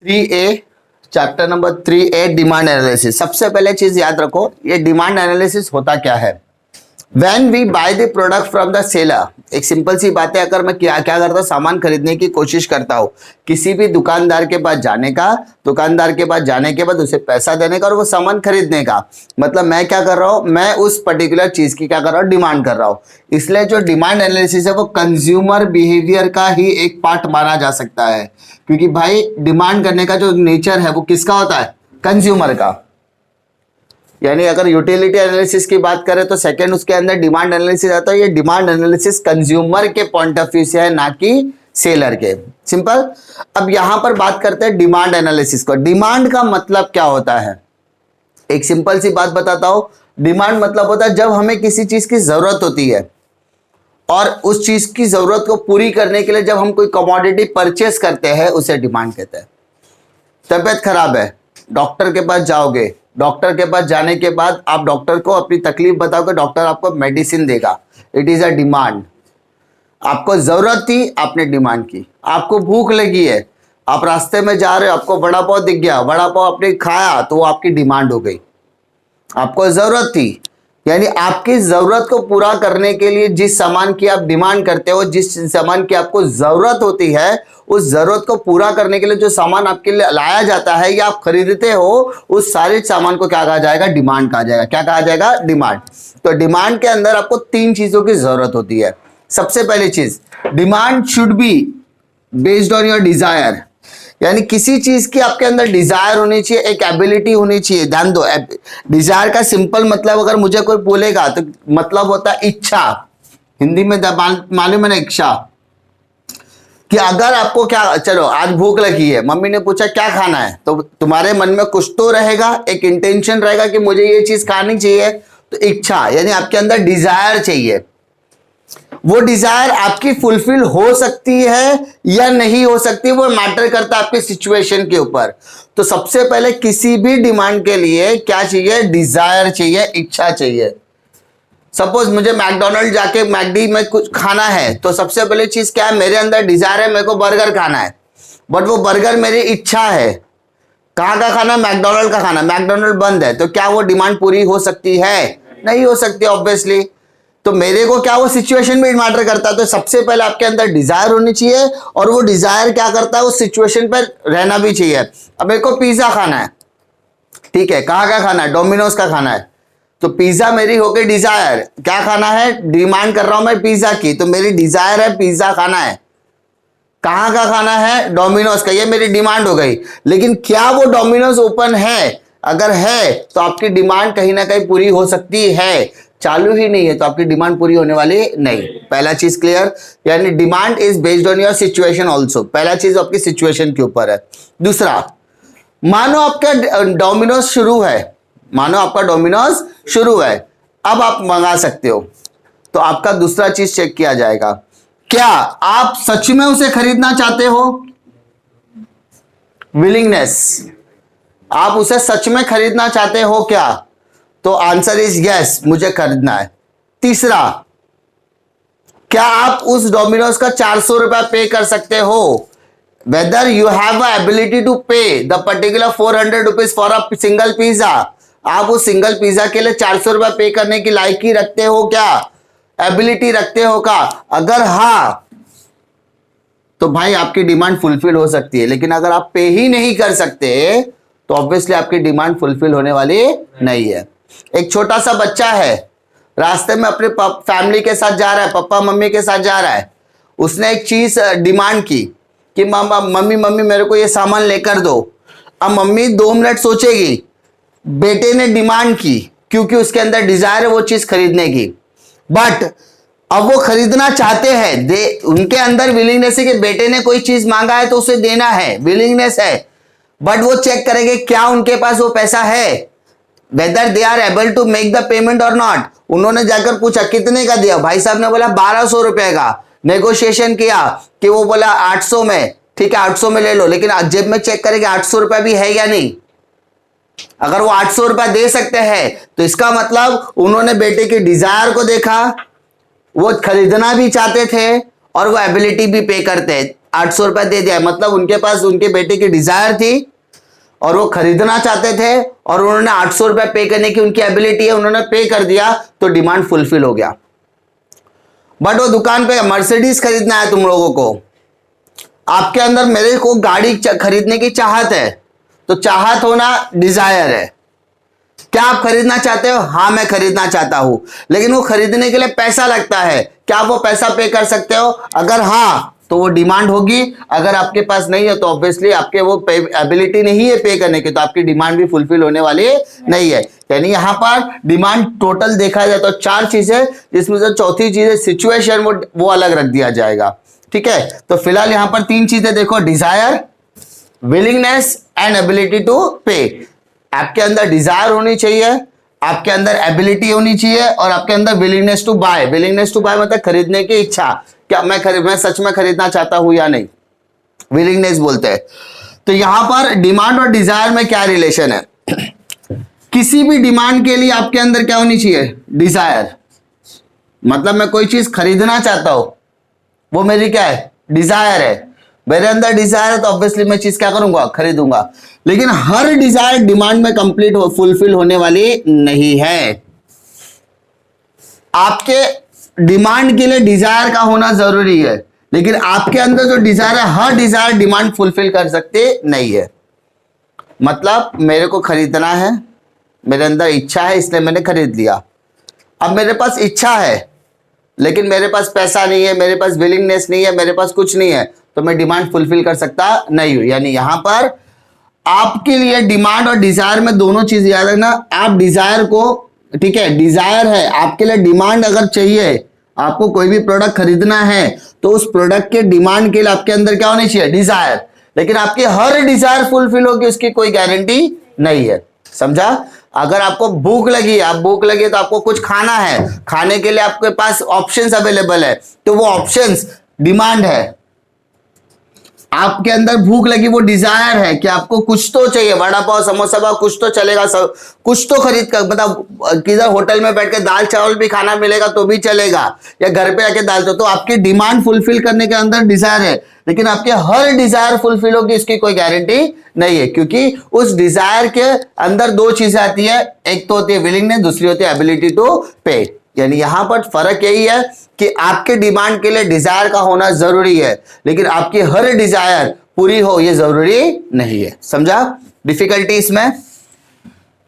3A chapter number 3A demand analysis. सबसे पहले चीज याद रखो, ये डिमांड एनालिसिस होता क्या है। When we buy the product from the seller, एक सिंपल सी बात है, अगर मैं क्या करता हूँ, सामान खरीदने की कोशिश करता हूँ किसी भी दुकानदार के पास जाने का, दुकानदार के पास जाने के बाद उसे पैसा देने का और वो सामान खरीदने का, मतलब मैं क्या कर रहा हूँ, मैं उस पर्टिकुलर चीज की क्या कर रहा हूँ, डिमांड कर रहा हूँ। इसलिए जो डिमांड एनालिसिस है वो कंज्यूमर बिहेवियर का ही एक पार्ट माना जा सकता है, क्योंकि भाई डिमांड करने का जो नेचर है वो किसका होता है, कंज्यूमर का। यानी अगर यूटिलिटी एनालिसिस की बात करें तो सेकंड उसके अंदर डिमांड एनालिसिस आता है। ये डिमांड एनालिसिस कंज्यूमर के पॉइंट ऑफ व्यू से है, ना कि सेलर के। सिंपल। अब यहां पर बात करते हैं डिमांड एनालिसिस को। डिमांड का मतलब क्या होता है, एक सिंपल सी बात बताता हूं। डिमांड मतलब होता है जब हमें किसी चीज की जरूरत होती है और उस चीज की जरूरत को पूरी करने के लिए जब हम कोई कमोडिटी परचेस करते हैं उसे डिमांड कहते हैं। तबीयत खराब है, डॉक्टर के पास जाओगे, डॉक्टर के पास जाने के बाद आप डॉक्टर को अपनी तकलीफ बताओगे, डॉक्टर आपको मेडिसिन देगा। It is a demand. आपको जरूरत थी, आपने डिमांड की। आपको भूख लगी है, आप रास्ते में जा रहे हो, आपको वड़ा पाव दिख गया, वड़ा पाव आपने खाया, तो वो आपकी डिमांड हो गई। आपको जरूरत थी, यानी आपकी जरूरत को पूरा करने के लिए जिस सामान की आप डिमांड करते हो, जिस सामान की आपको जरूरत होती है, उस जरूरत को पूरा करने के लिए जो सामान आपके लिए लाया जाता है या आप खरीदते हो, उस सारे सामान को क्या कहा जाएगा, डिमांड कहा जाएगा। क्या कहा जाएगा, डिमांड। तो डिमांड के अंदर आपको तीन चीजों की जरूरत होती है। सबसे पहली चीज, demand should be based on your desire, यानी किसी चीज की आपके अंदर डिजायर होनी चाहिए, एक एबिलिटी होनी चाहिए। ध्यान दो, डिजायर का सिंपल मतलब अगर मुझे कोई बोलेगा तो मतलब होता है इच्छा। हिंदी में मालूम है ना, इच्छा, कि अगर आपको क्या, चलो आज भूख लगी है, मम्मी ने पूछा क्या खाना है, तो तुम्हारे मन में कुछ तो रहेगा, एक इंटेंशन रहेगा कि मुझे ये चीज खानी चाहिए। तो इच्छा यानी आपके अंदर डिजायर चाहिए। वो डिजायर आपकी फुलफिल हो सकती है या नहीं हो सकती, वो मैटर करता है आपके सिचुएशन के ऊपर। तो सबसे पहले किसी भी डिमांड के लिए क्या चाहिए, डिजायर चाहिए, इच्छा चाहिए। सपोज मुझे मैकडोनल्ड जाके मैकडी में कुछ खाना है, तो सबसे पहले चीज क्या है, मेरे अंदर डिजायर है, मेरे को बर्गर खाना है, बट वो बर्गर मेरी इच्छा है। कहाँ का खाना, मैकडोनल्ड का खाना, मैकडोनल्ड बंद है, तो क्या वो डिमांड पूरी हो सकती है, नहीं हो सकती ऑब्वियसली। तो मेरे को क्या, वो सिचुएशन में मैटर करता है। तो सबसे पहले आपके अंदर डिजायर होनी चाहिए और वो डिजायर क्या करता है, उस सिचुएशन पर रहना भी चाहिए। अब मेरे को पिज्जा खाना है, ठीक है, कहाँ का खाना है, डोमिनोज का खाना है, तो पिज्जा मेरी हो गई डिजायर। क्या खाना है, डिमांड कर रहा हूं मैं पिज्जा की, तो मेरी डिजायर है पिज्जा खाना है। कहाँ का खाना है, डोमिनोज का, ये मेरी डिमांड हो गई। लेकिन क्या वो डोमिनोज ओपन है, अगर है तो आपकी डिमांड कहीं ना कहीं पूरी हो सकती है। चालू ही नहीं है तो आपकी डिमांड पूरी होने वाली नहीं। पहला चीज क्लियर, यानी demand is based on your situation also. पहला चीज आपकी सिचुएशन के ऊपर है। दूसरा, मानो आपका डोमिनोज शुरू है, मानो आपका डोमिनोज शुरू है, अब आप मंगा सकते हो, तो आपका दूसरा चीज चेक किया जाएगा, क्या आप सच में उसे खरीदना चाहते हो, विलिंगनेस, आप उसे सच में खरीदना चाहते हो क्या, तो आंसर इज यस, मुझे खरीदना है। तीसरा, क्या आप उस डोमिनोज का 400 रुपया पे कर सकते हो, whether you have a ability to pay the particular 400 rupees for a single pizza. आप उस सिंगल पिज्जा के लिए 400 रुपया पे करने की लायकी रखते हो क्या, एबिलिटी रखते हो क्या, अगर हाँ तो भाई आपकी डिमांड फुलफिल हो सकती है। लेकिन अगर आप पे ही नहीं कर सकते तो ऑब्वियसली आपकी डिमांड फुलफिल होने वाली नहीं है। एक छोटा सा बच्चा है, रास्ते में अपने फैमिली के साथ जा रहा है, पापा मम्मी के साथ जा रहा है, उसने एक चीज डिमांड की कि मम्मी मेरे को ये सामान लेकर दो। अब मम्मी 2 मिनट सोचेगी, बेटे ने डिमांड की क्योंकि उसके अंदर डिजायर है वो चीज खरीदने की, बट अब वो खरीदना चाहते हैं, उनके अंदर विलिंगनेस है कि बेटे ने कोई चीज मांगा है तो उसे देना है, विलिंगनेस है, बट वो चेक करेंगे क्या उनके पास वो पैसा है, whether they are able to make the payment और नॉट। उन्होंने जाकर पूछा कितने का दिया, भाई साहब ने बोला 1200 रुपए का, नेगोशिएशन किया कि वो बोला 800 में, ठीक है 800 में ले लो, लेकिन जेब में चेक करेंगे 800 रुपया भी है या नहीं। अगर वो 800 रुपया दे सकते हैं तो इसका मतलब उन्होंने बेटे की डिजायर को देखा, वो खरीदना भी चाहते थे और वो एबिलिटी भी पे करते हैं। 800 रुपया दे दिया, मतलब उनके पास उनके बेटे की डिजायर थी और वो खरीदना चाहते थे और उन्होंने 800 रुपया पे करने की उनकी एबिलिटी है, उन्होंने पे कर दिया तो डिमांड फुलफिल हो गया। बट वो दुकान पे मर्सिडीज खरीदना है तुम लोगों को, आपके अंदर मेरे को गाड़ी खरीदने की चाहत है, तो चाहत होना डिजायर है। क्या आप खरीदना चाहते हो? हाँ मैं खरीदना चाहता हूं, लेकिन वो खरीदने के लिए पैसा लगता है, क्या वो पैसा पे कर सकते हो? अगर हाँ तो वो डिमांड होगी, अगर आपके पास नहीं है तो ऑब्वियसली आपके वो एबिलिटी नहीं है पे करने की, तो आपकी डिमांड भी फुलफिल होने वाली नहीं है। यानी यहां पर डिमांड टोटल देखा जाए तो 4 चीजें, जिसमें से चौथी चीज है सिचुएशन, वो अलग रख दिया जाएगा। ठीक है, तो फिलहाल यहां पर 3 चीजें देखो, desire, willingness and ability to pay. आपके अंदर डिजायर होनी चाहिए, आपके अंदर एबिलिटी होनी चाहिए और आपके अंदर willingness to buy. Willingness to buy मतलब खरीदने की इच्छा, क्या मैं सच में खरीदना चाहता हूं या नहीं, विलिंगनेस बोलते हैं। तो यहां पर डिमांड और डिजायर में क्या रिलेशन है? किसी भी डिमांड के लिए आपके अंदर क्या होनी चाहिए? डिजायर। मतलब मैं कोई चीज खरीदना चाहता हूं, वो मेरी क्या है? डिजायर है। मेरे अंदर डिजायर है तो ऑब्वियसली मैं चीज क्या करूंगा? खरीदूंगा। लेकिन हर डिजायर डिमांड में कंप्लीट फुलफिल होने वाली नहीं है। आपके डिमांड के लिए डिजायर का होना जरूरी है, लेकिन आपके अंदर जो डिजायर है, हर डिजायर डिमांड फुलफिल कर सकते नहीं है। मतलब मेरे को खरीदना है, मेरे अंदर इच्छा है, इसलिए मैंने खरीद लिया। अब मेरे पास इच्छा है लेकिन मेरे पास पैसा नहीं है, मेरे पास विलिंगनेस नहीं है, मेरे पास कुछ नहीं है, तो मैं डिमांड फुलफिल कर सकता नहीं हूं। यानी यहां पर आपके लिए डिमांड और डिजायर में दोनों चीज याद रखना। आप डिजायर को, ठीक है, डिजायर है आपके लिए, डिमांड अगर चाहिए, आपको कोई भी प्रोडक्ट खरीदना है तो उस प्रोडक्ट के डिमांड के लिए आपके अंदर क्या होनी चाहिए? डिजायर। लेकिन आपकी हर डिजायर फुलफिल होगी उसकी कोई गारंटी नहीं है। समझा? अगर आपको भूख लगी, आप भूख लगी तो आपको कुछ खाना है, खाने के लिए आपके पास ऑप्शंस अवेलेबल है, तो वो ऑप्शंस डिमांड है। आपके अंदर भूख लगी, वो डिजायर है कि आपको कुछ तो चाहिए, वड़ा पाव, समोसा पाव, कुछ तो चलेगा, सब कुछ तो खरीद कर, मतलब किधर होटल में बैठ के दाल चावल भी खाना मिलेगा तो भी चलेगा, या घर पे आके दाल, तो आपकी डिमांड फुलफिल करने के अंदर डिजायर है। लेकिन आपके हर डिजायर फुलफिल होगी इसकी कोई गारंटी नहीं है, क्योंकि उस डिजायर के अंदर 2 चीजें आती है, एक तो होती है विलिंगनेस, दूसरी होती है एबिलिटी टू पे। यानी यहां पर फर्क यही है कि आपके डिमांड के लिए डिजायर का होना जरूरी है, लेकिन आपकी हर डिजायर पूरी हो ये जरूरी नहीं है। समझा डिफिकल्टी इसमें?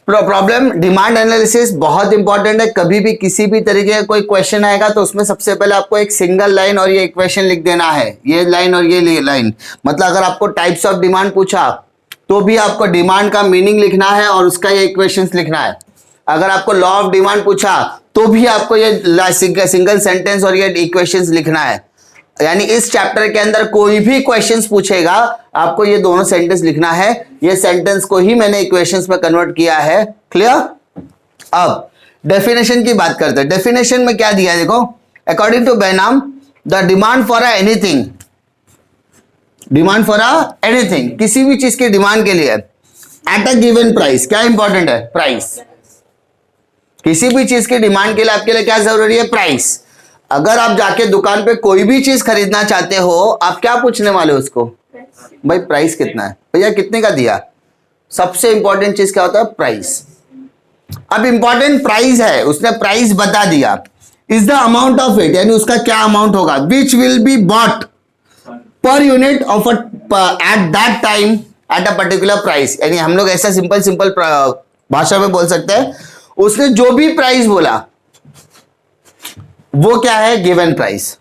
प्रॉब्लम डिमांड एनालिसिस बहुत इंपॉर्टेंट है। कभी भी किसी भी तरीके का कोई क्वेश्चन आएगा तो उसमें सबसे पहले आपको एक सिंगल लाइन और ये इक्वेशन लिख देना है, ये लाइन और ये लाइन। मतलब अगर आपको टाइप्स ऑफ डिमांड पूछा तो भी आपको डिमांड का मीनिंग लिखना है और उसका ये इक्वेशंस लिखना है। अगर आपको लॉ ऑफ डिमांड पूछा तो भी आपको ये सिंगल सेंटेंस और ये इक्वेशंस लिखना है। यानी इस चैप्टर के अंदर कोई भी क्वेश्चंस पूछेगा आपको ये दोनों सेंटेंस लिखना है। ये सेंटेंस को ही मैंने इक्वेशंस में कन्वर्ट किया है। क्लियर? अब डेफिनेशन की बात करते हैं। डेफिनेशन में क्या दिया है देखो, according to Benham the demand for anything, demand for anything, किसी भी चीज की डिमांड के लिए एट अ गिवन प्राइस, क्या इंपॉर्टेंट है? प्राइस। किसी भी चीज की डिमांड के लिए आपके लिए क्या जरूरी है? प्राइस। अगर आप जाके दुकान पे कोई भी चीज खरीदना चाहते हो, आप क्या पूछने वाले हो उसको? भाई प्राइस कितना है, भैया कितने का दिया? सबसे इंपॉर्टेंट चीज क्या होता है? प्राइस। अब इंपॉर्टेंट प्राइस है, उसने प्राइस बता दिया, is the amount of it, यानी उसका क्या अमाउंट होगा, which will be bought per unit of at that time at a particular price. यानी हम लोग ऐसा सिंपल भाषा में बोल सकते हैं, उसने जो भी प्राइस बोला वो क्या है? Given price.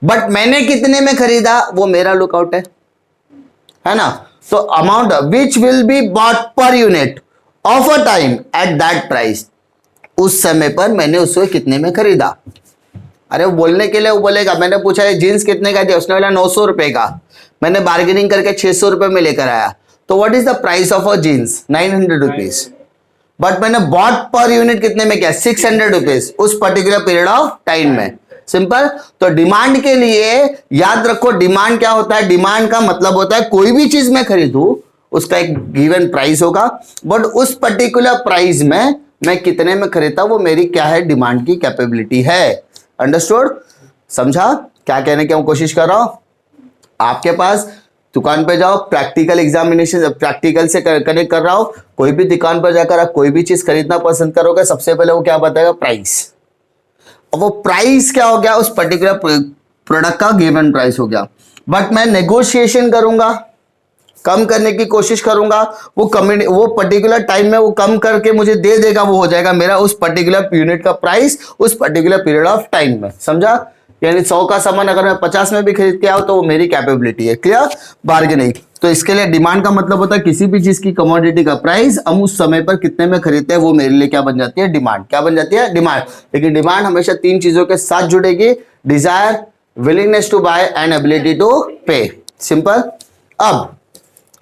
बट मैंने कितने में खरीदा वो मेरा लुकआउट है ना? तो amount which will be bought per unit of a time at that price, उस समय पर मैंने उसको कितने में खरीदा। अरे वो बोलने के लिए वो बोलेगा, मैंने पूछा ये जींस कितने का दिया, उसने बोला 900 रुपए का, मैंने बार्गेनिंग करके 600 रुपए में लेकर आया, तो what is the price of a jeans? 900 rupees. But मैंने बॉट पर यूनिट कितने में किया? 600 रुपीज उस पर्टिकुलर पीरियड ऑफ टाइम में। सिंपल। तो डिमांड के लिए याद रखो, डिमांड क्या होता है? डिमांड का मतलब होता है कोई भी चीज मैं खरीदूं उसका एक गिवन प्राइस होगा, बट उस पर्टिकुलर प्राइस में मैं कितने में खरीदता वो मेरी क्या है? डिमांड की कैपेबिलिटी है। अंडरस्टूड? समझा? क्या कहने की मैं कोशिश कर रहा हूं, आपके पास दुकान पे जाओ, प्रैक्टिकल एग्जामिनेशन प्रैक्टिकल से कनेक्ट कर रहा हूं, कोई भी दुकान पर जाकर आप कोई भी चीज खरीदना पसंद करोगे, सबसे पहले वो क्या बताएगा, प्राइस। अब वो प्राइस क्या हो गया, उस पर्टिकुलर प्रोडक्ट का गिवन प्राइस हो गया। बट मैं नेगोशिएशन करूंगा, कम करने की कोशिश करूंगा, वो पर्टिकुलर टाइम में वो कम करके मुझे दे देगा, वो हो जाएगा मेरा उस पर्टिकुलर यूनिट का प्राइस उस पर्टिकुलर पीरियड ऑफ टाइम में। समझा? यानी 100 का सामान अगर मैं 50 में भी खरीद के आऊं तो वो मेरी कैपेबिलिटी है। क्लियर? बार्गेनिंग। तो इसके लिए डिमांड का मतलब होता है किसी भी चीज की कमोडिटी का प्राइस हम उस समय पर कितने में खरीदते हैं, वो मेरे लिए क्या बन जाती है, डिमांड। क्या बन जाती है, डिमांड। लेकिन डिमांड हमेशा 3 चीजों के साथ जुड़ेगी, desire, willingness to buy and ability to pay. Simple. अब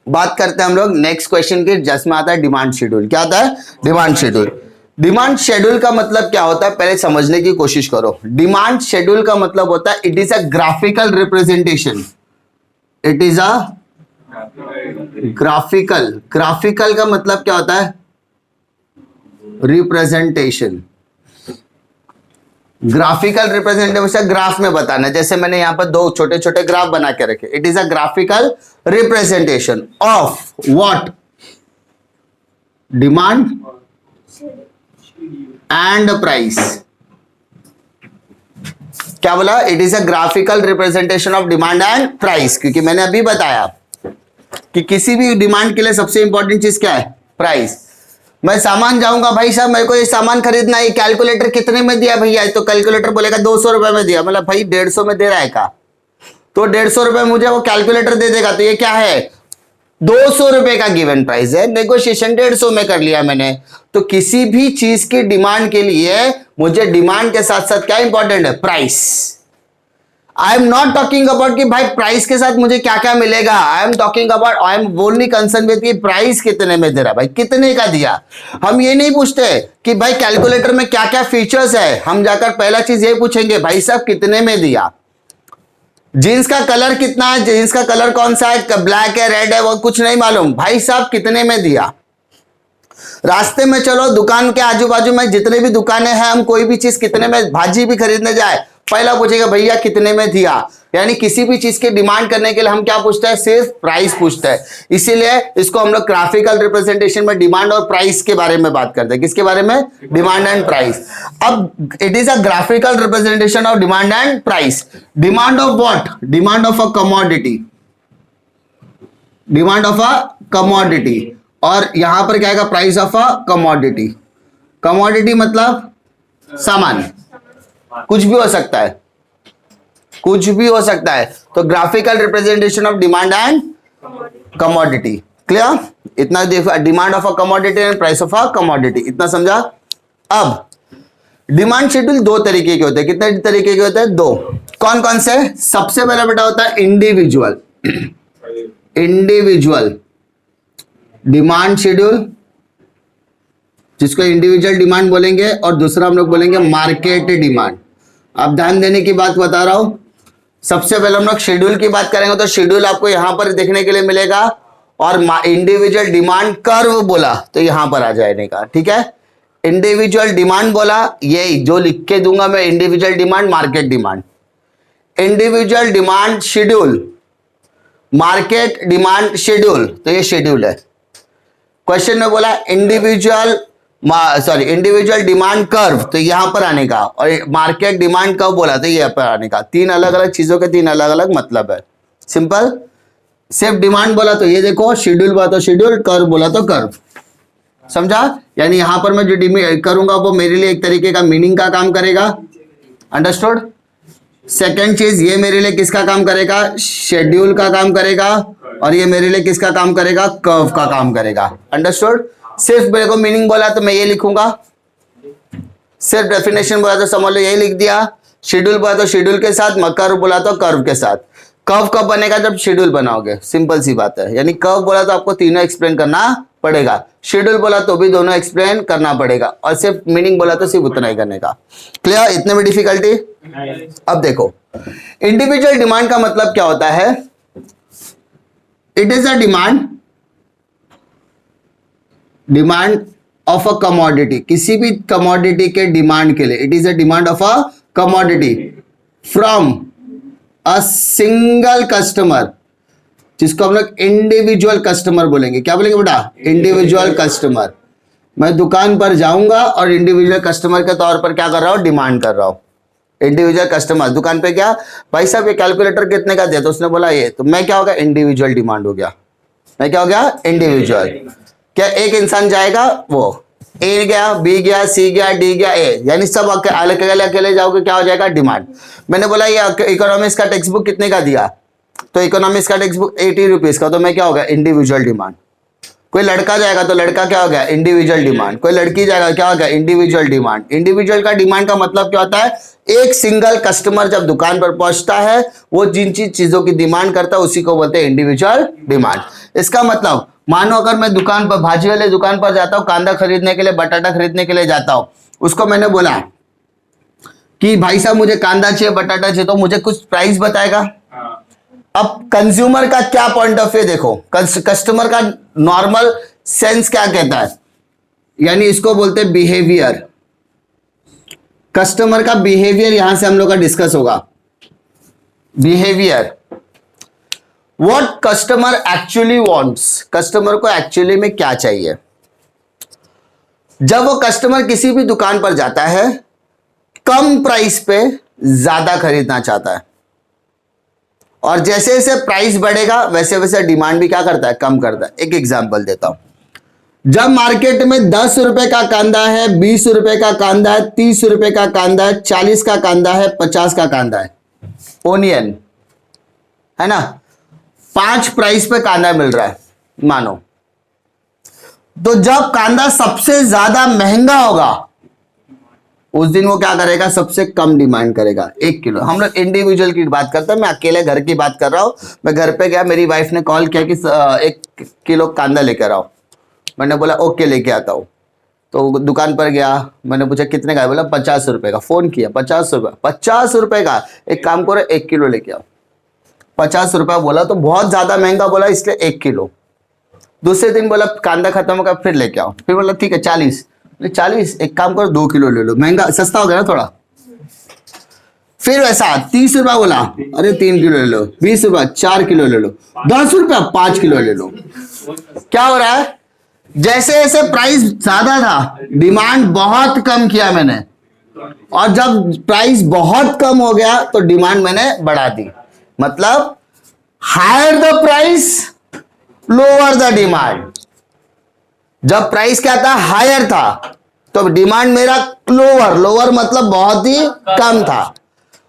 बात करते हैं हम लोग नेक्स्ट क्वेश्चन की, जिसमें आता है डिमांड शेड्यूल। क्या आता है, डिमांड शेड्यूल। डिमांड शेड्यूल का मतलब क्या होता है, पहले समझने की कोशिश करो। डिमांड शेड्यूल का मतलब होता है it is a graphical representation. It is a graphical का मतलब क्या होता है, रिप्रेजेंटेशन। ग्राफिकल रिप्रेजेंटेशन ग्राफ में बताना है, जैसे मैंने यहां पर 2 छोटे छोटे ग्राफ बना के रखे। It is a graphical representation of what, demand and price. क्या बोला, it is a graphical representation of demand and price, क्योंकि मैंने अभी बताया कि किसी भी डिमांड के लिए सबसे इंपॉर्टेंट चीज क्या है, प्राइस। मैं सामान जाऊंगा, भाई साहब मेरे को ये सामान खरीदना है, कैलकुलेटर कितने में दिया भैया, तो कैलकुलेटर बोलेगा 200 रुपए में दिया। मतलब भाई 150 में दे रहा है का, तो 150 रुपए मुझे वो कैलकुलेटर दे देगा, तो ये क्या है, 200 रुपए का गिवन प्राइस है। नेगोशिएशन 150 में कर लिया मैंने। तो किसी भी चीज की डिमांड के लिए मुझे डिमांड के साथ साथ क्या इंपॉर्टेंट है, price. I am not talking about कि भाई प्राइस के साथ मुझे क्या क्या मिलेगा, I am talking about, I am only concern with कि प्राइस कितने में दे रहा है, भाई कितने का दिया। हम ये नहीं पूछते कि भाई कैलकुलेटर में क्या क्या फीचर्स है, हम जाकर पहला चीज ये पूछेंगे भाई साहब कितने में दिया। जीन्स का कलर कितना है, जीन्स का कलर कौन सा है, ब्लैक है, रेड है, वो कुछ नहीं मालूम, भाई साहब कितने में दिया। रास्ते में चलो, दुकान के आजू बाजू में जितने भी दुकानें हैं, हम कोई भी चीज कितने में, भाजी भी खरीदने जाए, पहला पूछेगा भैया कितने में दिया। यानी किसी भी चीज की डिमांड करने के लिए हम क्या पूछते हैं, सिर्फ प्राइस पूछते हैं। इसीलिए इसको हम लोग ग्राफिकल रिप्रेजेंटेशन में डिमांड और प्राइस के बारे में बात करते हैं। किसके बारे में, डिमांड एंड प्राइस। अब it is a graphical representation of demand and price. Demand of what, demand of a commodity, demand of a commodity. और यहां पर क्या आएगा, price of a commodity. Commodity मतलब सामान, कुछ भी हो सकता है, कुछ भी हो सकता है। तो graphical representation of demand and commodity. Clear? इतना देखो, demand of a commodity and price of a commodity, इतना समझा। अब डिमांड शेड्यूल 2 तरीके के होते हैं। कितने तरीके के होते हैं, 2। कौन कौन से? सबसे पहला बेटा होता है इंडिविजुअल, इंडिविजुअल डिमांड शेड्यूल, जिसको इंडिविजुअल डिमांड बोलेंगे, और दूसरा हम लोग बोलेंगे मार्केट डिमांड। अब ध्यान देने की बात बता रहा हूं। सबसे पहले हम लोग शेड्यूल की बात करेंगे, तो शेड्यूल आपको यहां पर देखने के लिए मिलेगा, और इंडिविजुअल डिमांड कर्व बोला तो यहां पर आ जाएगा। ठीक है, इंडिविजुअल डिमांड बोला, ये जो लिख के दूंगा मैं, individual demand, market demand. Individual demand schedule, market demand schedule, तो ये शेड्यूल है। क्वेश्चन में बोला इंडिविजुअल इंडिविजुअल डिमांड कर्व, तो यहां पर आने का, और मार्केट डिमांड कर्व बोला तो यहां पर आने का। 3 अलग अलग चीजों के 3 अलग अलग मतलब है। सिंपल। सिर्फ डिमांड बोला तो ये देखो, शेड्यूल बोला तो शेड्यूल, कर्व बोला तो कर्व। समझा? यानी यहां पर मैं जो करूंगा वो मेरे लिए एक तरीके का मीनिंग का काम करेगा। अंडरस्टूड? सेकेंड चीज, ये मेरे लिए किसका काम करेगा, शेड्यूल का काम करेगा, और ये मेरे लिए किसका काम करेगा, कर्व का काम करेगा। अंडरस्टूड? सिर्फ मेरे को मीनिंग बोला तो मैं ये लिखूंगा, सिर्फ डेफिनेशन बोला तो समझ लो यही लिख दिया, शेड्यूल बोला तो शेड्यूल के साथ, कर्व बोला तो कर्व के साथ। कर्व कब बनेगा, जब शेड्यूल बनाओगे। सिंपल सी बात है। यानी कर्व बोला तो आपको तीनों एक्सप्लेन करना पड़ेगा, शेड्यूल बोला तो भी दोनों एक्सप्लेन करना पड़ेगा, और सिर्फ मीनिंग बोला तो सिर्फ उतना ही करने का। क्लियर? इतने में डिफिकल्टी? अब देखो, इंडिविजुअल डिमांड का मतलब क्या होता है, it is a demand of a commodity, किसी भी कमोडिटी के डिमांड के लिए। It is a demand of a commodity from a single customer, जिसको हम लोग इंडिविजुअल कस्टमर बोलेंगे। क्या बोलेंगे बेटा? Individual customer. मैं दुकान पर जाऊंगा और इंडिविजुअल कस्टमर के तौर पर क्या कर रहा हूं? डिमांड कर रहा हूं। इंडिविजुअल कस्टमर दुकान पे क्या, भाई साहब ये कैलकुलेटर कितने का दिया? तो उसने बोला ये, तो मैं क्या हो गया? इंडिविजुअल डिमांड हो गया। मैं क्या हो गया? इंडिविजुअल। क्या एक इंसान जाएगा, वो ए गया, बी गया, सी गया, डी गया, ए, यानी सब अकेले अकेले जाओगे, क्या हो जाएगा? डिमांड। मैंने बोला ये इकोनॉमिक्स का टेक्स्ट बुक कितने का दिया? तो इकोनॉमिक्स का टेक्स्ट बुक 80 रुपीज का, तो मैं क्या हो गया? Individual demand. कोई लड़का जाएगा तो लड़का क्या हो गया? Individual demand. कोई लड़की जाएगा क्या हो गया? Individual demand. इंडिविजुअल का डिमांड का मतलब क्या होता है? एक सिंगल कस्टमर जब दुकान पर पहुंचता है, वो जिन चीजों की डिमांड करता है उसी को बोलते हैं इंडिविजुअल डिमांड। इसका मतलब मानो अगर मैं दुकान पर, भाजी वाले दुकान पर जाता हूं कांदा खरीदने के लिए, बटाटा खरीदने के लिए जाता हूं, उसको मैंने बोला कि भाई साहब मुझे कांदा चाहिए, बटाटा चाहिए, तो मुझे कुछ प्राइस बताएगा। अब कंज्यूमर का क्या पॉइंट ऑफ व्यू देखो, कस्टमर का नॉर्मल सेंस क्या कहता है, यानी इसको बोलते हैं बिहेवियर। कस्टमर का बिहेवियर यहां से हम लोग का डिस्कस होगा। Behaviour, what customer actually wants, customer को एक्चुअली में क्या चाहिए। जब वो कस्टमर किसी भी दुकान पर जाता है, कम प्राइस पे ज्यादा खरीदना चाहता है, और जैसे जैसे प्राइस बढ़ेगा वैसे वैसे डिमांड भी क्या करता है? कम करता है। एक एग्जांपल देता हूं, जब मार्केट में 10 रुपए का कांदा है, 20 रुपए का कांदा है, 30 रुपए का कांदा है, 40 का कांदा है, 50 का कांदा है, ओनियन है ना, 5 प्राइस पे कांदा मिल रहा है मानो, तो जब कांदा सबसे ज्यादा महंगा होगा उस दिन वो क्या करेगा? सबसे कम डिमांड करेगा। 1 किलो, हम लोग इंडिविजुअल की बात करते हैं, मैं अकेले घर की बात कर रहा हूं। मैं घर पे गया, मेरी वाइफ ने कॉल किया कि 1 किलो कांदा लेकर आओ। मैंने बोला ओके लेके आता हूँ। तो दुकान पर गया, मैंने पूछा कितने का है? बोला 50 रुपए का। फोन किया, 50 रुपए, 50 रुपए का, एक काम करो 1 किलो लेके आओ। 50 रुपया बोला तो बहुत ज्यादा महंगा बोला, इसलिए 1 किलो। दूसरे दिन बोला कांदा खत्म होगा, फिर लेके आओ। फिर बोला ठीक है 40, 40, एक काम करो 2 किलो ले लो, महंगा सस्ता हो गया ना थोड़ा। फिर वैसा 30 रुपया बोला, अरे 3 किलो ले लो। 20 रुपया 4 किलो ले लो। 10 रुपया 5 किलो ले लो। क्या हो रहा है? जैसे जैसे प्राइस ज्यादा था, डिमांड बहुत कम किया मैंने, और जब प्राइस बहुत कम हो गया तो डिमांड मैंने बढ़ा दी। मतलब higher the price, lower the demand. जब प्राइस क्या था? हायर था, तो डिमांड मेरा लोअर, लोअर मतलब बहुत ही कम था।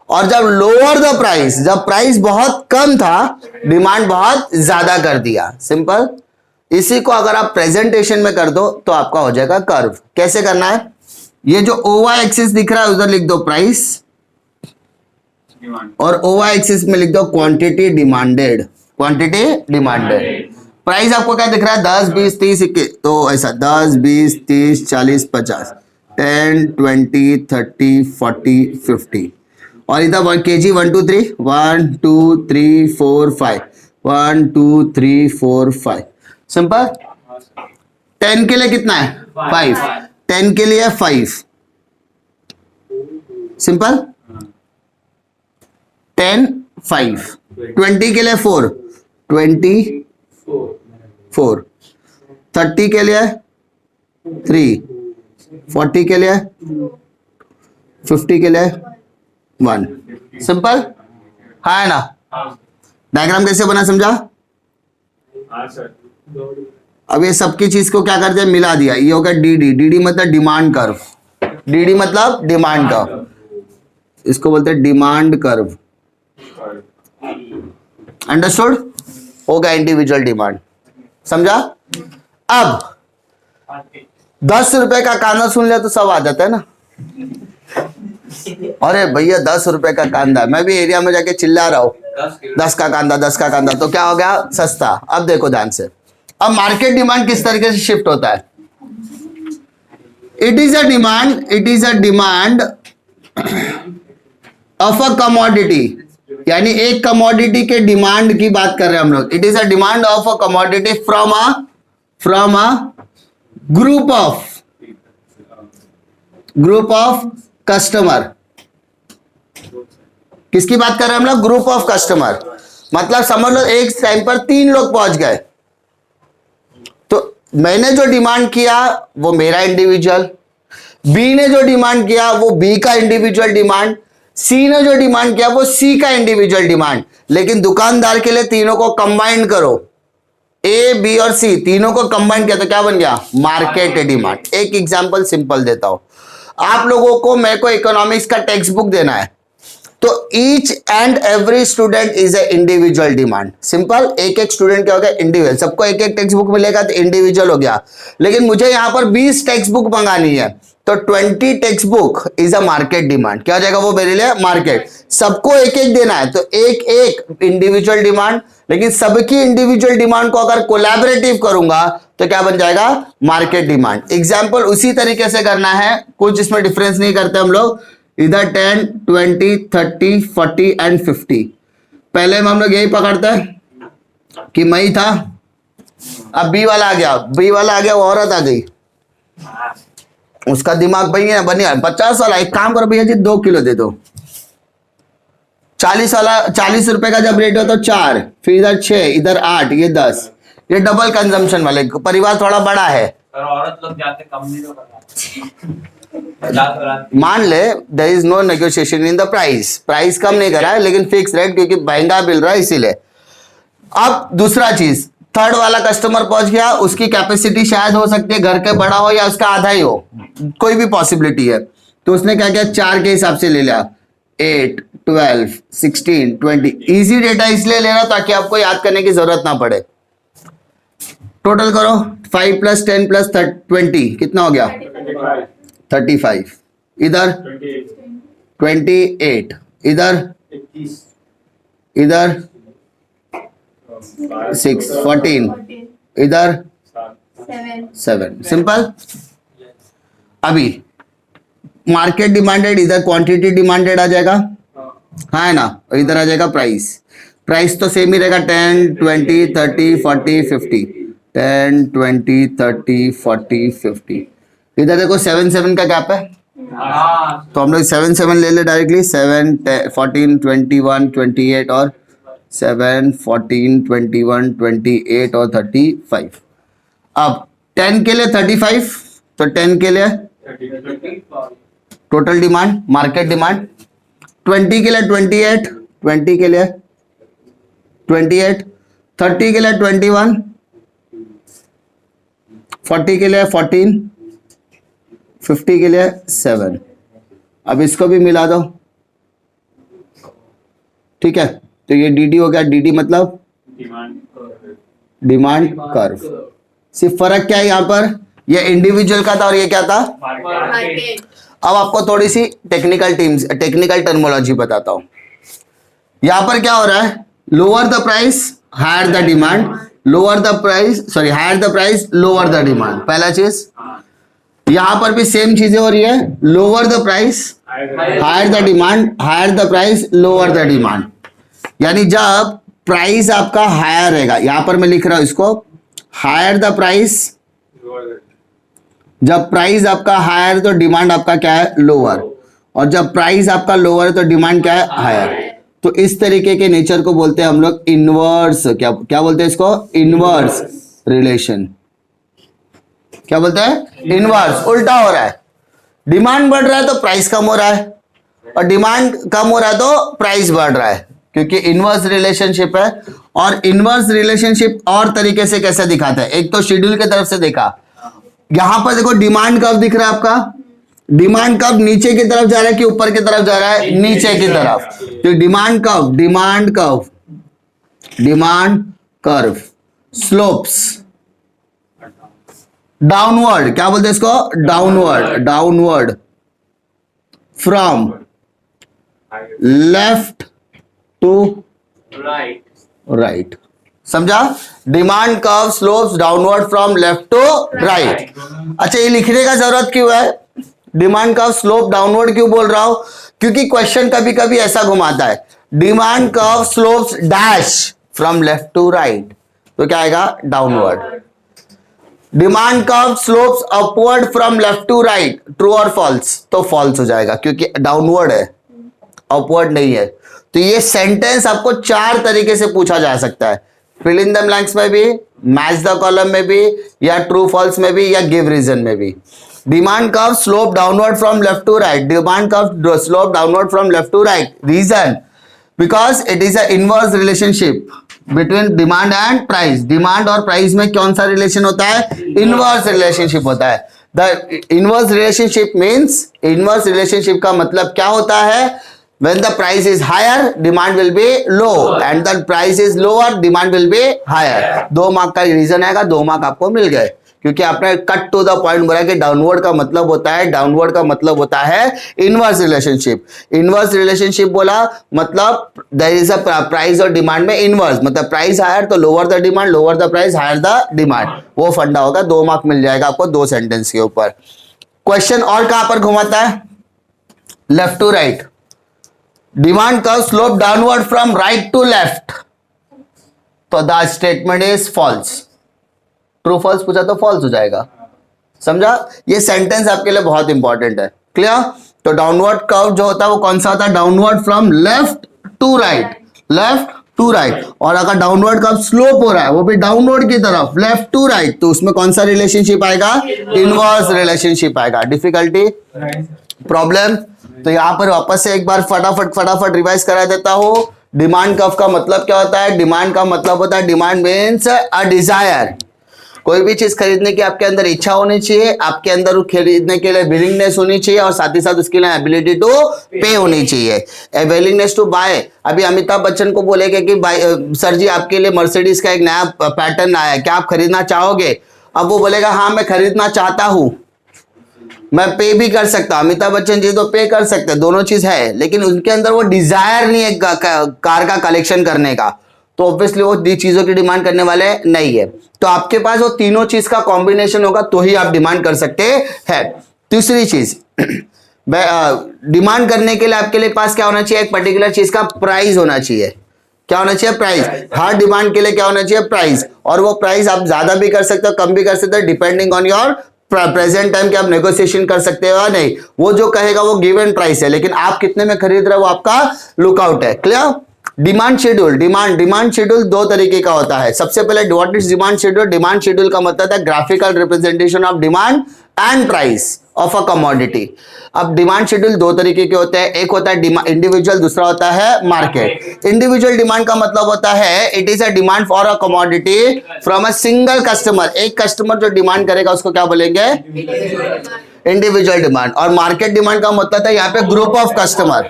और जब लोअर द प्राइस, जब प्राइस बहुत कम था, डिमांड बहुत ज्यादा कर दिया। सिंपल। इसी को अगर आप प्रेजेंटेशन में कर दो तो आपका हो जाएगा कर्व। कैसे करना है? ये जो ओवाई एक्सिस दिख रहा है उधर लिख दो प्राइस, और ओवाई एक्सिस में लिख दो quantity demanded. Quantity demanded. Price आपको क्या दिख रहा है? 10, 20, 30, 21, तो ऐसा 10, 20, 30, 40, 50, 10, 20, 30, 40, 50। और इधर केजी 1 2 3, 1 2 3 4 5, 1 2 3 4 5। सिंपल। 10 के लिए कितना है? 5। 10 के लिए 5। सिंपल। 10 5। 20 के लिए 4, 24। 30 के लिए 3, 40 के लिए 50 के लिए 1। सिंपल है ना? डायग्राम कैसे बना समझा? अब ये सबकी चीज को क्या कर दिया? मिला दिया। ये होगा डीडी। डीडी मतलब डिमांड कर्व। डीडी मतलब डिमांड कर्व, इसको बोलते हैं डिमांड कर्व। अंडरस्टूड? होगा इंडिविजुअल डिमांड। समझा? अब 10 रुपए का कांदा सुन लिया तो सब आ जाता है ना। अरे भैया 10 रुपए का कांदा, मैं भी एरिया में जाके चिल्ला रहा हूं 10 का कांदा, 10 का कांदा, तो क्या हो गया? सस्ता। अब देखो ध्यान से, अब मार्केट डिमांड किस तरीके से शिफ्ट होता है? It is a demand of a commodity, यानी एक कमोडिटी के डिमांड की बात कर रहे हैं हम लोग। It is a demand of a commodity from a group of customer. किसकी बात कर रहे हैं हम लोग? Group of customer. मतलब समझ लो एक टाइम पर 3 लोग पहुंच गए, तो मैंने जो डिमांड किया वो मेरा इंडिविजुअल, बी ने जो डिमांड किया वो बी का इंडिविजुअल डिमांड, सी ने जो डिमांड किया वो सी का इंडिविजुअल डिमांड। लेकिन दुकानदार के लिए तीनों को कंबाइन करो, ए बी और सी तीनों को कंबाइन किया तो क्या बन गया? Market demand. एक एग्जांपल सिंपल देता हूं, आप लोगों को मेरे को इकोनॉमिक्स का टेक्स्ट बुक देना है, तो each and every student is a individual demand. Simple, एक एक स्टूडेंट क्या हो गया? इंडिविजुअल। सबको एक एक टेक्स्ट बुक मिलेगा तो इंडिविजुअल हो गया। लेकिन मुझे यहां पर 20 टेक्स्ट बुक मंगानी है, तो 20 text book is a market demand. क्या हो जाएगा वो मेरे लिए? मार्केट। सबको एक एक देना है तो एक एक इंडिविजुअल डिमांड, लेकिन सबकी इंडिविजुअल डिमांड को अगर कोलैबोरेटिव करूंगा तो क्या बन जाएगा? Market demand. एग्जाम्पल उसी तरीके से करना है, कुछ इसमें डिफरेंस नहीं करते हम लोग। इधर 10, 20, 30, 40 एंड 50। पहले हम लोग यही पकड़ते हैं कि मई था, अब बी वाला आ गया, बी वाला आ गया, वो औरत आ गई, उसका दिमाग भैया बनिया 50 वाला, एक काम करो भैया जी 2 किलो दे दो। 40 वाला 40 रुपए का जब रेट हो तो 4, फिर इधर 6, इधर 8, ये 10। ये डबल कंजम्पशन वाले, परिवार थोड़ा बड़ा है। औरत लोग जाते कम नहीं तो करना। मान ले there is no negotiation in the price, price कम नहीं करा है लेकिन फिक्स रेट, क्योंकि महंगा मिल रहा है इसीलिए। अब दूसरा चीज, थर्ड वाला कस्टमर पहुंच गया, उसकी कैपेसिटी शायद हो सकती है घर के बड़ा हो या उसका आधा ही हो, कोई भी पॉसिबिलिटी है। तो उसने क्या किया? 4 के हिसाब से ले लिया, 8, 12, 16, 20। इजी डेटा इसलिए ले रहा ताकि आपको याद करने की जरूरत ना पड़े। टोटल करो, 5 + 10 + 20 कितना हो गया? 35। इधर 28, इधर 6, 14, इधर 7। सिंपल। अभी मार्केट डिमांडेड, इधर क्वांटिटी डिमांडेड आ जाएगा, हाँ है ना? इधर आ जाएगा प्राइस। प्राइस तो सेम ही रहेगा, 10, 20, 30, 40, 50। 10, 20, 30, 40, 50। इधर देखो 7, 7 का गैप है, तो हम लोग 7, 7 ले ले डायरेक्टली। 7, 14, 21, 28 और 7, 14, 21, 28 और 35। अब 10 के लिए 35, तो 10 के लिए टोटल डिमांड, मार्केट डिमांड। 20 के लिए 28, 20 के लिए 28, 30 के लिए 21, 40 के लिए 14, 50 के लिए 7। अब इसको भी मिला दो, ठीक है? तो ये डी हो गया। डी मतलब डिमांड कर्व। सिर्फ फर्क क्या है यहाँ पर? ये इंडिविजुअल का था और ये क्या था? मार्केट। अब आपको थोड़ी सी टेक्निकल टर्मिनोलॉजी बताता हूं। यहां पर क्या हो रहा है? Lower the price higher the demand, lower the price higher the price lower the demand. पहला चीज। यहां पर भी सेम चीजें हो रही है, lower the price higher the demand, higher the price lower the demand. यानी जब प्राइस आपका हायर रहेगा, यहां पर मैं लिख रहा हूं इसको, हायर द प्राइस, जब प्राइस आपका हायर तो डिमांड आपका क्या है? लोअर। और जब प्राइस आपका लोअर है तो डिमांड क्या है? हायर। तो इस तरीके के नेचर को बोलते हैं हम लोग इनवर्स। क्या बोलते हैं इसको? Inverse relation. क्या बोलते हैं? इनवर्स। उल्टा हो रहा है, डिमांड बढ़ रहा है तो प्राइस कम हो रहा है, और डिमांड कम हो रहा है तो प्राइस बढ़ रहा है, क्योंकि इनवर्स रिलेशनशिप है। और इनवर्स रिलेशनशिप और तरीके से कैसे दिखाता है? एक तो शेड्यूल की तरफ से देखा, यहां पर देखो डिमांड कर्व दिख रहा है आपका, डिमांड कर्व नीचे की तरफ जा रहा है कि ऊपर की तरफ जा रहा है? नीचे की तरफ। तो डिमांड कर्व स्लोप्स डाउनवर्ड। क्या बोलते हैं इसको? Downward from left to right. समझा? Demand curve slopes downward from left to right. अच्छा, ये लिखने का जरूरत क्यों है? डिमांड कर्व स्लोप डाउनवर्ड क्यों बोल रहा हूं? क्योंकि क्वेश्चन कभी कभी ऐसा घुमाता है, demand curve slopes dash from left to right, तो क्या आएगा? Downward. Demand curve slopes upward from left to right, true और फॉल्स? तो फॉल्स हो जाएगा, क्योंकि डाउनवर्ड है, अपवर्ड नहीं है। तो ये सेंटेंस आपको 4 तरीके से पूछा जा सकता है, फिल इन द ब्लैंक्स में भी, मैच द कॉलम में भी, या ट्रू फॉल्स में भी, या गिव रीजन में भी। Demand curve slope downward from left to right, demand curve slope downward from left to right, reason because it is a inverse relationship between demand and price. डिमांड और price में कौन सा रिलेशन होता है? Inverse relationship होता है। The inverse relationship means, inverse relationship का मतलब क्या होता है? when the price is higher demand will be low and the price is lower demand will be higher। 2 mark का रीजन आएगा, 2 मार्क आपको मिल गए, क्योंकि आपने कट टू द पॉइंट बोला कि डाउनवर्ड का मतलब होता है, डाउनवर्ड का मतलब होता है इनवर्स रिलेशनशिप। इनवर्स रिलेशनशिप बोला मतलब देयर इज अ प्राइस और डिमांड में इनवर्स, मतलब प्राइस हायर तो lower the demand, lower the price higher the demand, वो फंडा होगा। 2 मार्क मिल जाएगा आपको 2 सेंटेंस के ऊपर। क्वेश्चन और कहां पर घुमाता है? Left to right, demand curve slope downward from right to left, तो the statement is false. True false पूछा तो फॉल्स हो जाएगा, समझा? ये सेंटेंस आपके लिए बहुत इंपॉर्टेंट है, क्लियर? तो डाउनवर्ड कर्व जो होता है वो कौन सा होता है? Downward from left to right, left to right. और अगर डाउनवर्ड कर्व स्लोप हो रहा है वो भी डाउनवर्ड की तरफ, लेफ्ट टू राइट, तो उसमें कौन सा रिलेशनशिप आएगा? इनवर्स रिलेशनशिप आएगा। Difficulty, problem? तो यहां पर वापस से एक बार फटाफट रिवाइज करा देता हूं। डिमांड कर्व का मतलब क्या होता है? डिमांड का मतलब होता है, डिमांड मीन्स अ डिजायर। कोई भी चीज खरीदने की आपके अंदर इच्छा होनी चाहिए, आपके अंदर वो खरीदने के लिए विलिंगनेस होनी चाहिए, और साथ ही साथ उसके लिए एबिलिटी टू पे होनी चाहिए, ए विलिंगनेस टू बाय। अभी अमिताभ बच्चन को बोलेगा कि सर जी आपके लिए मर्सिडीज का एक नया पैटर्न आया है, क्या आप खरीदना चाहोगे? अब वो बोलेगा हाँ मैं खरीदना चाहता हूं, मैं पे भी कर सकता हूं। अमिताभ बच्चन जी तो पे कर सकते हैं, दोनों चीज है, लेकिन उनके अंदर वो डिजायर नहीं है कार का कलेक्शन करने का, तो ऑब्वियसली वो चीजों की डिमांड करने वाले नहीं है। तो आपके पास वो तीनों चीज का कॉम्बिनेशन होगा तो ही आप डिमांड कर सकते हैं। तीसरी चीज, डिमांड करने के लिए आपके लिए पास क्या होना चाहिए? एक पर्टिकुलर चीज का प्राइस होना चाहिए। क्या होना चाहिए? प्राइस। हर डिमांड के लिए क्या होना चाहिए? प्राइस। और वो प्राइस आप ज्यादा भी कर सकते हो, कम भी कर सकते हो, depending on your present time, कि आप नेगोशिएशन कर सकते हो या नहीं। वो जो कहेगा वो गिवन प्राइस है, लेकिन आप कितने में खरीद रहे हो वो आपका लुकआउट है, clear? Demand schedule, demand schedule 2 तरीके का होता है। सबसे पहले what is demand schedule? Demand schedule का मतलब है graphical representation of demand and price of a commodity. अब डिमांड शेड्यूल 2 तरीके के होते हैं, एक होता है इंडिविजुअल, दूसरा होता है मार्केट। इंडिविजुअल डिमांड का मतलब होता है it is a demand for a commodity from a single customer. एक कस्टमर जो डिमांड करेगा उसको क्या बोलेंगे? Individual demand. और मार्केट डिमांड का मतलब है यहाँ पे ग्रुप ऑफ कस्टमर,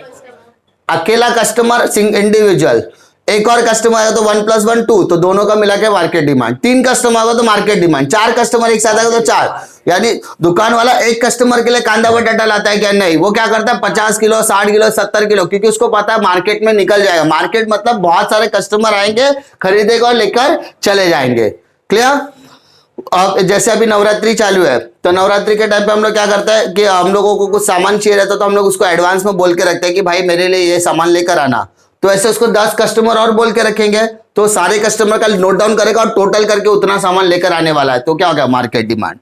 अकेला कस्टमर इंडिविजुअल, एक और कस्टमर आएगा तो 1 + 1 2, तो दोनों का मिला के मार्केट डिमांड। 3 कस्टमर आएगा तो मार्केट डिमांड, 4 कस्टमर एक साथ आएगा तो 4, यानी दुकान वाला एक कस्टमर के लिए कांदा बटाटा लाता है क्या? नहीं, वो क्या करता है 50 किलो, 60 किलो, 70 किलो, क्योंकि उसको पता है मार्केट में निकल जाएगा। मार्केट मतलब बहुत सारे कस्टमर आएंगे, खरीदेगा और लेकर चले जाएंगे, क्लियर? अब जैसे अभी नवरात्रि चालू है, तो नवरात्रि के टाइम पे हम लोग क्या करते हैं कि हम लोगों को कुछ सामान चाहिए रहता है, तो हम लोग उसको एडवांस में बोल के रखते हैं कि भाई मेरे लिए ये सामान लेकर आना। तो ऐसे उसको 10 कस्टमर और बोल के रखेंगे, तो सारे कस्टमर का नोट डाउन करेगा और टोटल करके उतना सामान लेकर आने वाला है, तो क्या हो गया? Market demand.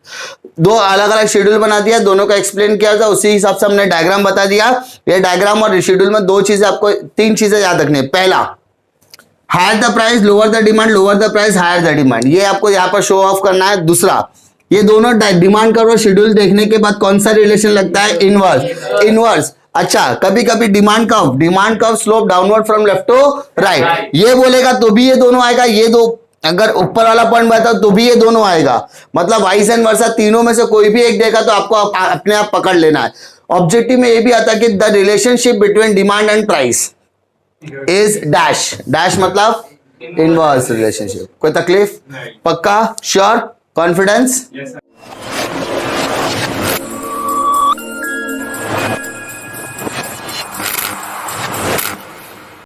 2 अलग अलग शेड्यूल बना दिया, दोनों का एक्सप्लेन किया था, उसी हिसाब से हमने डायग्राम बता दिया। ये डायग्राम और शेड्यूल में 2 चीजें आपको 3 चीजें याद रखनी है। पहला, higher the price lower the demand, lower the price higher the demand, ये आपको यहाँ पर शो ऑफ करना है। दूसरा, ये दोनों डिमांड कर्व और शेड्यूल देखने के बाद कौन सा रिलेशन लगता है? इनवर्स। अच्छा, कभी कभी demand curve slope downward from left to right, ये बोलेगा तो भी ये दोनों आएगा, ये दो अगर ऊपर वाला पॉइंट बताओ तो भी ये दोनों आएगा, मतलब वाइस एंड वर्सा, तीनों में से कोई भी एक देखा तो आपको अपने आप पकड़ लेना है। ऑब्जेक्टिव में ये भी आता है कि the relationship between demand and price is dash मतलब इनवर्स रिलेशनशिप। कोई तकलीफ? पक्का? श्योर? कॉन्फिडेंस? Yes, sir.